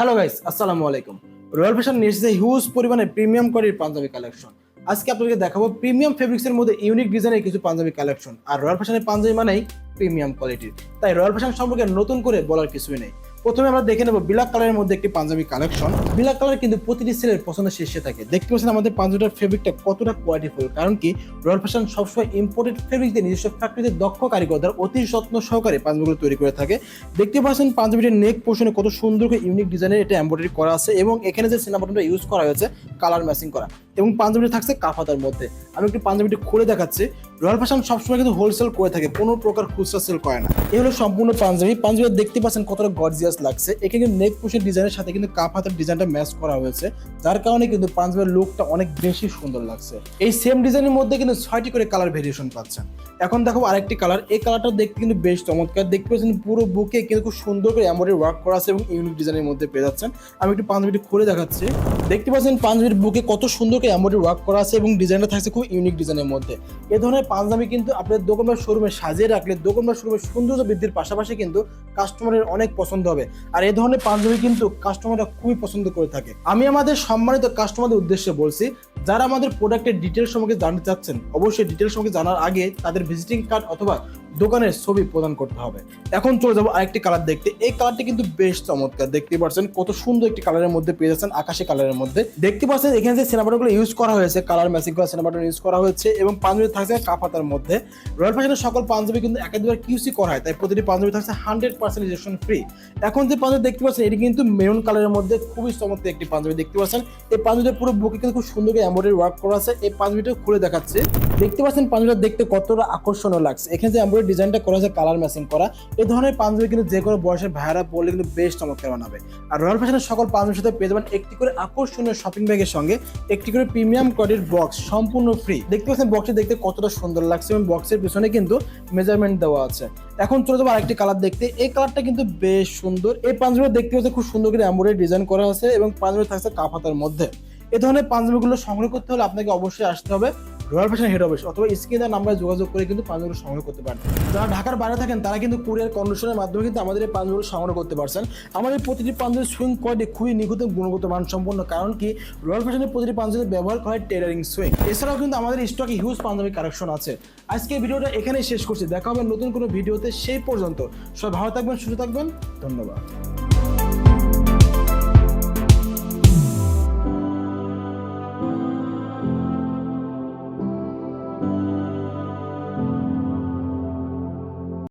Hello guys, আসসালামু আলাইকুম। Royal fashion নিয়ে এসেছে হিউজ পরিমাণে প্রিমিয়াম কোয়ালিটির পাঞ্জাবি কালেকশন। আজকে আপনাদেরকে দেখাবো প্রিমিয়াম ফেব্রিক্সের মধ্যে ইউনিক ডিজাইনের কিছু পাঞ্জাবি কালেকশন। আর রয়্যাল ফ্যাশনের পাঞ্জাবি মানেই প্রিমিয়াম কোয়ালিটির, তাই রয়্যাল ফ্যাশন সম্পর্কে নতুন করে বলার কিছুই নেই। প্রথমে আমরা দেখে নেব ব্ল্যাক কালারের মধ্যে একটি পাঞ্জাবি কালেকশন। ব্ল্যাক কালার কিন্তু প্রতিটি সেলের পছন্দের শীর্ষে থাকে। দেখতে পাচ্ছেন আমাদের পাঞ্জাবিটার ফেব্রিকটা কতটা কোয়ালিটিফুল, কারণ কি রয়্যাল ফ্যাশন সবসময় ইম্পোর্টেড ফেব্রিক দিয়ে নিজস্ব ফ্যাক্টরিতে দক্ষ কারিগরদের অতি যত্ন সহকারে পাঞ্জাবিগুলো তৈরি করে থাকে। দেখতে পাচ্ছেন পাঞ্জাবিটির নেক পোর্শনে কত সুন্দর করে ইউনিক ডিজাইনের এটা এমব্রয়ডারি করা আছে, এবং এখানে যে সিনা বাটনটা ইউজ করা হয়েছে কালার ম্যাচিং করা, এবং পাঞ্জাবিটি থাকছে কাফাতার মধ্যে। আমি একটু পাঞ্জাবিটি খুলে দেখাচ্ছি। রয়্যাল ফ্যাশন সবসময় কিন্তু হোলসেল করে থাকে, কোনো প্রকার খুচরা সেল করে না। এই হলো সম্পূর্ণ পাঞ্জাবি। পাঞ্জাবি দেখতে পাচ্ছেন কতটা গর্জিয়াস লাগছে। এখানে কিন্তু নেক পোর্শন ডিজাইনের সাথে কিন্তু কাপ হাতের ডিজাইনটা ম্যাচ করা হয়েছে, যার কারণে কিন্তু পাঞ্জাবির লুকটা অনেক বেশি সুন্দর লাগছে। এই সেম ডিজাইনের মধ্যে কিন্তু 6টি করে কালার ভেরিয়েশন পাচ্ছেন। এখন দেখো আরেকটি কালার। এই কালারটা দেখতে কিন্তু বেশ চমৎকার। দেখতে পাচ্ছেন পুরো বুকে কিন্তু খুব সুন্দর করে এমব্রয়ডারি ওয়ার্ক করা আছে এবং ইউনিক ডিজাইনের মধ্যে পেয়ে যাচ্ছেন। আমি একটু পাঞ্জাবিটি খুলে দেখাচ্ছি। দেখতে পাচ্ছেন পাঞ্জাবির বুকে কত সুন্দর করে এমব্রয়ডারি ওয়ার্ক করা আছে এবং ডিজাইনটা থাকছে খুব ইউনিক ডিজাইনের মধ্যে। এই ধরনের পাঞ্জাবি কিন্তু আপনাদের দোকান বা শোরুমে সাজিয়ে রাখলে দোকান বা শোরুমের সৌন্দর্য বৃদ্ধির পাশাপাশি কিন্তু কাস্টমারের অনেক পছন্দ হবে। আর এই ধরনের পাঞ্জাবি কিন্তু কাস্টমাররা খুবই পছন্দ করে থাকে। আমি আমাদের সম্মানিত কাস্টমারদের উদ্দেশ্যে বলছি, যারা আমাদের প্রোডাক্টের ডিটেলস সম্পর্কে জানতে চাচ্ছেন, অবশ্যই ডিটেলস সম্পর্কে জানার আগে তাদের ভিজিটিং কার্ড অথবা দোকানের ছবি প্রদান করতে হবে। এখন চলে যাবো আরেকটি কালার দেখতে। এই কালারটি কিন্তু বেশ চমৎকার। দেখতে পাচ্ছেন কত সুন্দর একটি কালারের মধ্যে পেয়ে যাচ্ছেন, আকাশি কালারের মধ্যে। দেখতে পাচ্ছেন এখানে যে সিনা বাটনগুলো ইউজ করা হয়েছে, কালার ম্যাচিং করা সিনা বাটন ইউজ করা হয়েছে, এবং পাঞ্জাবি থাকছে কাফাতার মধ্যে। রয়্যাল ফ্যাশনের সকল পাঞ্জাবি কিন্তু একাধিকবার কিউসি করা হয়, তাই প্রতিটি পাঞ্জাবি থাকছে 100% রিজেকশন ফ্রি। এখন যে পাঞ্জাবি দেখতে পাচ্ছেন এটি কিন্তু মেরুন কালারের মধ্যে খুবই চমৎকার একটি পাঞ্জাবি। দেখতে পাচ্ছেন এই পাঞ্জাবিটা পুরো বুকে কিন্তু খুব সুন্দর করে এমব্রয়ডারি ওয়ার্ক করা আছে। এই পাঞ্জাবিটা খুলে দেখাচ্ছে। দেখতে পাচ্ছেন পাঞ্জাবিটা দেখতে কতটা আকর্ষণীয় লাগছে। এখানে যে এমব্রয়ডারি ডিজাইনটা করা আছে কালার ম্যাচিং করা, এই ধরনের পাঞ্জাবি কিন্তু যে কোনো বয়সের ভাইয়ারা পরলে কিন্তু বেশ চমৎকার বানাবে। আর রয়্যাল ফ্যাশনের সকল পাঞ্জাবির সাথে পেয়ে যাবেন একটি করে আকর্ষণীয় শপিং ব্যাগের সঙ্গে একটি করে প্রিমিয়াম কোয়ালিটির বক্স, সম্পূর্ণ ফ্রি। দেখতে পাচ্ছেন বক্সটি দেখতে কতটা সুন্দর লাগছে এবং বক্সের পিছনে কিন্তু মেজারমেন্ট দেওয়া আছে। এখন চলে যাবো আরেকটি কালার দেখতে। এই কালারটা কিন্তু বেশ সুন্দর। এই পাঞ্জাবি দেখতে পাচ্ছেন খুব সুন্দর করে এমব্রয়ডারি ডিজাইন করা আছে এবং পাঞ্জাবি থাকছে কাফাতার মধ্যে। এই ধরনের পাঞ্জাবিগুলো সংগ্রহ করতে হলে আপনাকে অবশ্যই আসতে হবে রয়্যাল ফ্যাশন হেড অফিস অথবা স্ক্রিনে নাম্বারে যোগাযোগ করে কিন্তু পাঞ্জাবিগুলো সংগ্রহ করতে পারেন। যারা ঢাকার বাইরে থাকেন তারা কিন্তু কুরিয়ার কন্ডিশনের মাধ্যমে কিন্তু আমাদের এই পাঞ্জাবিগুলো সংগ্রহ করতে পারছেন। আমাদের প্রতিটি পাঞ্জাবির সুইং কোয়ালিটি খুবই নিখুঁত গুণগত মানসম্পন্ন, কারণ কি রয়্যাল ফ্যাশনের প্রতিটি পাঞ্জাবি ব্যবহার করা হয় টেলারিং সুইং। এছাড়াও কিন্তু আমাদের স্টকে হিউজ পাঞ্জাবি কালেকশন আছে। আজকে ভিডিওটা এখানেই শেষ করছি। দেখা হবে নতুন কোনো ভিডিওতে। সেই পর্যন্ত সবাই ভালো থাকবেন, সুস্থ থাকবেন। ধন্যবাদ।